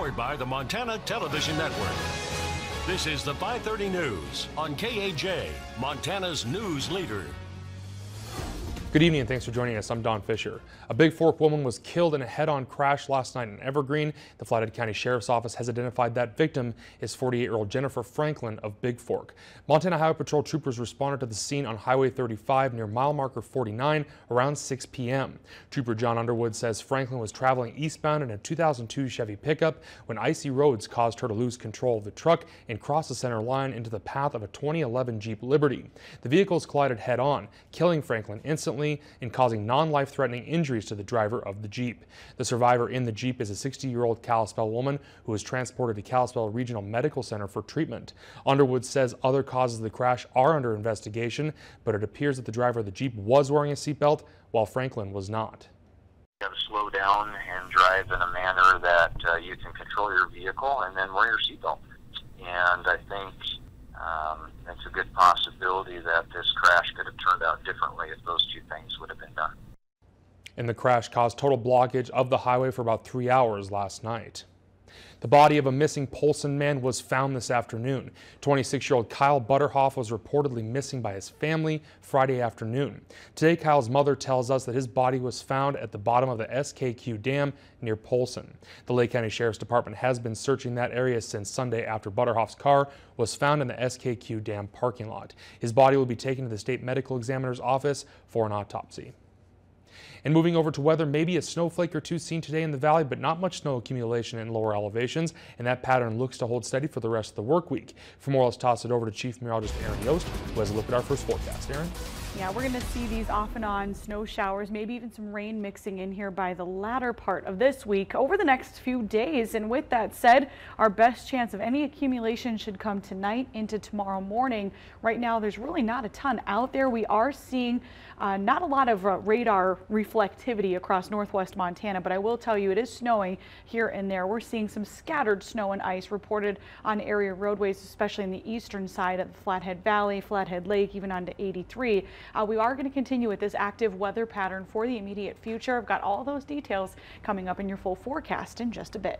Powered by the Montana Television Network. This is the 5:30 News on KAJ, Montana's news leader. Good evening and thanks for joining us. I'm Don Fisher. A Big Fork woman was killed in a head-on crash last night in Evergreen. The Flathead County Sheriff's Office has identified that victim is 48-year-old Jennifer Franklin of Big Fork. Montana Highway Patrol troopers responded to the scene on Highway 35 near mile marker 49 around 6 p.m. Trooper John Underwood says Franklin was traveling eastbound in a 2002 Chevy pickup when icy roads caused her to lose control of the truck and cross the center line into the path of a 2011 Jeep Liberty. The vehicles collided head-on, killing Franklin instantly and causing non-life-threatening injuries to the driver of the Jeep. The survivor in the Jeep is a 60-year-old Kalispell woman who was transported to Kalispell Regional Medical Center for treatment. Underwood says other causes of the crash are under investigation, but it appears that the driver of the Jeep was wearing a seatbelt while Franklin was not. You have to slow down and drive in a manner that you can control your vehicle and then wear your seatbelt. And I think it's a good possibility that this crash could have turned out differently if those two things would have been done. And the crash caused total blockage of the highway for about 3 hours last night. The body of a missing Polson man was found this afternoon. 26-year-old Kyle Butterhoff was reportedly missing by his family Friday afternoon. Today, Kyle's mother tells us that his body was found at the bottom of the SKQ Dam near Polson. The Lake County Sheriff's Department has been searching that area since Sunday after Butterhoff's car was found in the SKQ Dam parking lot. His body will be taken to the state medical examiner's office for an autopsy. And moving over to weather, maybe a snowflake or two seen today in the valley, but not much snow accumulation in lower elevations, and that pattern looks to hold steady for the rest of the work week. For more, let's toss it over to Chief Meteorologist Aaron Yost, who has a look at our first forecast. Aaron? Yeah, we're going to see these off and on snow showers, maybe even some rain mixing in here by the latter part of this week over the next few days. And with that said, our best chance of any accumulation should come tonight into tomorrow morning. Right now, there's really not a ton out there. We are seeing not a lot of radar reflectivity across northwest Montana, but I will tell you it is snowing here and there. We're seeing some scattered snow and ice reported on area roadways, especially in the eastern side of the Flathead Valley, Flathead Lake, even onto 83. We are going to continue with this active weather pattern for the immediate future. I've got all those details coming up in your full forecast in just a bit.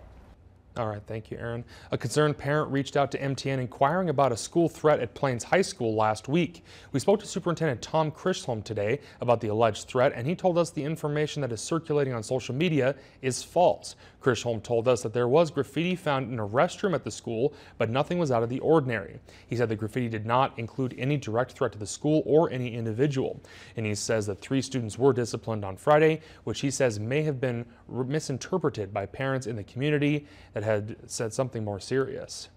All right, thank you, Aaron. A concerned parent reached out to MTN inquiring about a school threat at Plains High School last week. We spoke to Superintendent Tom Chisholm today about the alleged threat, and he told us the information that is circulating on social media is false. Chisholm told us that there was graffiti found in a restroom at the school, but nothing was out of the ordinary. He said the graffiti did not include any direct threat to the school or any individual. And he says that 3 students were disciplined on Friday, which he says may have been misinterpreted by parents in the community that had said something more serious.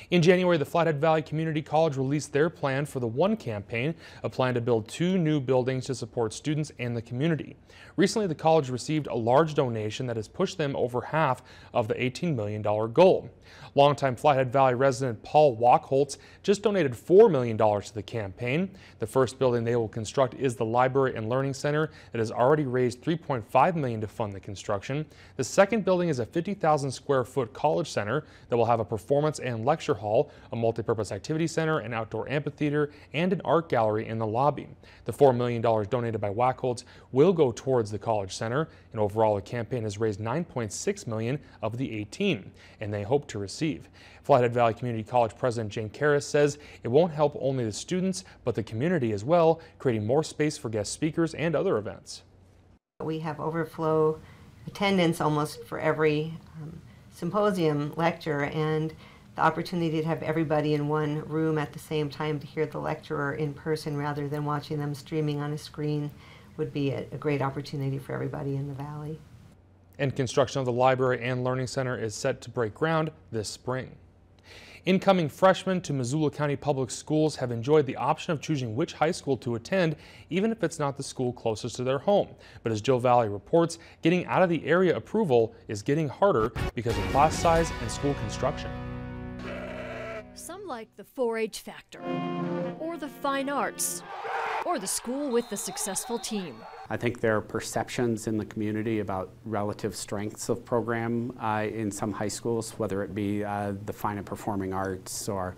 In January, the Flathead Valley Community College released their plan for the One campaign, a plan to build 2 new buildings to support students and the community. Recently, the college received a large donation that has pushed them over half of the $18 million goal. Longtime Flathead Valley resident Paul Wachholtz just donated $4 million to the campaign. The first building they will construct is the Library and Learning Center that has already raised $3.5 million to fund the construction. The second building is a 50,000 square foot college center that will have a performance and lecture hall, a multi-purpose activity center, an outdoor amphitheater, and an art gallery in the lobby. The $4 million donated by Wachholtz will go towards the college center, and overall the campaign has raised $9.6 million of the 18, and they hope to receive. Flathead Valley Community College President Jane Karras says it won't help only the students, but the community as well, creating more space for guest speakers and other events. We have overflow attendance almost for every symposium lecture, and the opportunity to have everybody in one room at the same time to hear the lecturer in person rather than watching them streaming on a screen would be a great opportunity for everybody in the valley. And construction of the Library and Learning Center is set to break ground this spring. Incoming freshmen to Missoula County Public Schools have enjoyed the option of choosing which high school to attend, even if it's not the school closest to their home. But as Jill Valley reports, getting out of the area approval is getting harder because of class size and school construction. Some like the 4-H factor, or the fine arts, or the school with the successful team. I think there are perceptions in the community about relative strengths of program in some high schools, whether it be the fine and performing arts or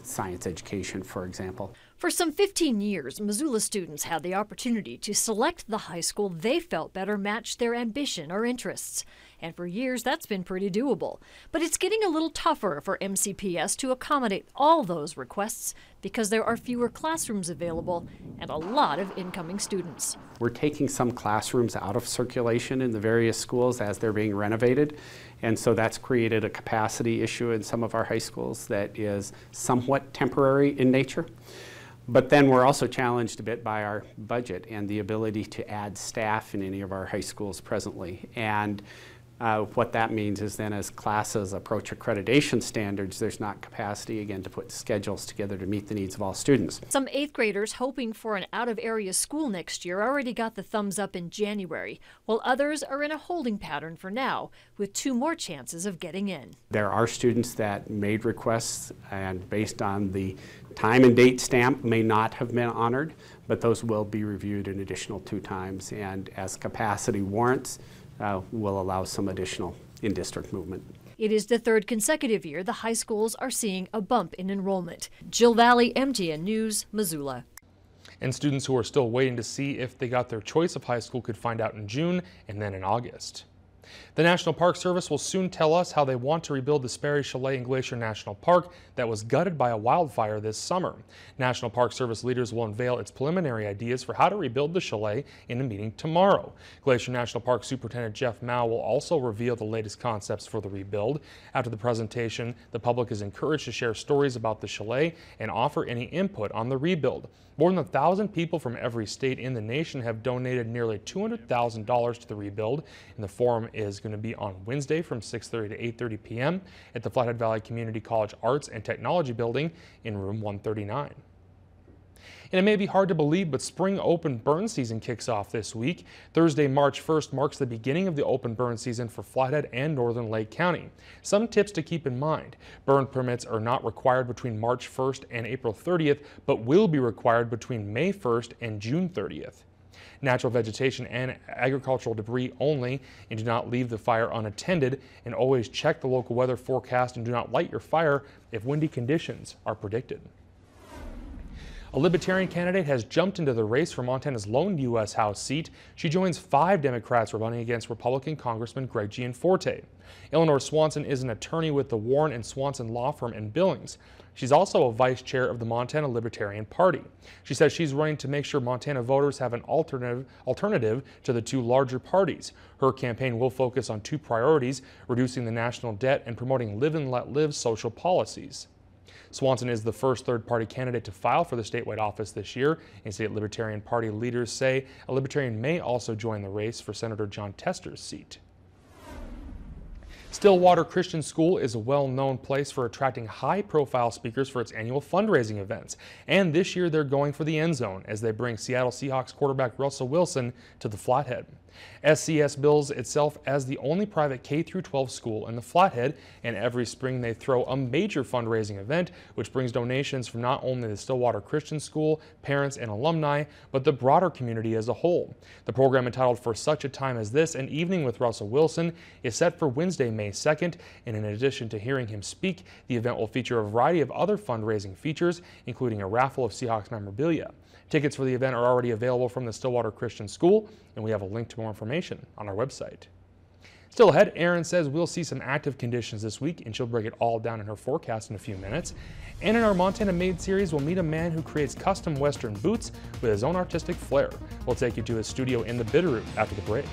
science education, for example. For some 15 years, Missoula students had the opportunity to select the high school they felt better matched their ambition or interests. And for years, that's been pretty doable. But it's getting a little tougher for MCPS to accommodate all those requests because there are fewer classrooms available and a lot of incoming students. We're taking some classrooms out of circulation in the various schools as they're being renovated. And so that's created a capacity issue in some of our high schools that is somewhat temporary in nature. But then we're also challenged a bit by our budget and the ability to add staff in any of our high schools presently. And what that means is then as classes approach accreditation standards, there's not capacity again to put schedules together to meet the needs of all students. Some 8th graders hoping for an out-of-area school next year already got the thumbs up in January, while others are in a holding pattern for now, with 2 more chances of getting in. There are students that made requests and based on the time and date stamp may not have been honored, but those will be reviewed an additional 2 times, and as capacity warrants, will allow some additional in-district movement. It is the 3rd consecutive year the high schools are seeing a bump in enrollment. Jill Valley, MTN News, Missoula. And students who are still waiting to see if they got their choice of high school could find out in June and then in August. The National Park Service will soon tell us how they want to rebuild the Sperry Chalet in Glacier National Park that was gutted by a wildfire this summer. National Park Service leaders will unveil its preliminary ideas for how to rebuild the chalet in a meeting tomorrow. Glacier National Park Superintendent Jeff Mao will also reveal the latest concepts for the rebuild. After the presentation, the public is encouraged to share stories about the chalet and offer any input on the rebuild. More than 1,000 people from every state in the nation have donated nearly $200,000 to the rebuild, and the forum is going to be on Wednesday from 6:30 to 8:30 p.m. at the Flathead Valley Community College Arts and Technology Building in room 139. And it may be hard to believe, but spring open burn season kicks off this week. Thursday, March 1st marks the beginning of the open burn season for Flathead and Northern Lake County. Some tips to keep in mind. Burn permits are not required between March 1st and April 30th, but will be required between May 1st and June 30th. Natural vegetation and agricultural debris only, and do not leave the fire unattended, and always check the local weather forecast and do not light your fire if windy conditions are predicted. A Libertarian candidate has jumped into the race for Montana's lone U.S. House seat. She joins 5 Democrats running against Republican Congressman Greg Gianforte. Eleanor Swanson is an attorney with the Warren and Swanson law firm in Billings. She's also a vice chair of the Montana Libertarian Party. She says she's running to make sure Montana voters have an alternative to the 2 larger parties. Her campaign will focus on 2 priorities: reducing the national debt and promoting live and let live social policies. Swanson is the first third-party candidate to file for the statewide office this year, and state Libertarian Party leaders say a Libertarian may also join the race for Senator John Tester's seat. Stillwater Christian School is a well-known place for attracting high-profile speakers for its annual fundraising events. And this year they're going for the end zone as they bring Seattle Seahawks quarterback Russell Wilson to the Flathead. SCS bills itself as the only private K-12 school in the Flathead, and every spring they throw a major fundraising event which brings donations from not only the Stillwater Christian School, parents, and alumni, but the broader community as a whole. The program, entitled For Such a Time as This, An Evening with Russell Wilson, is set for Wednesday, May 2nd, and in addition to hearing him speak, the event will feature a variety of other fundraising features, including a raffle of Seahawks memorabilia. Tickets for the event are already available from the Stillwater Christian School, and we have a link to more information on our website. Still ahead, Erin says we'll see some active conditions this week, and she'll break it all down in her forecast in a few minutes. And in our Montana Made series, we'll meet a man who creates custom Western boots with his own artistic flair. We'll take you to his studio in the Bitterroot after the break.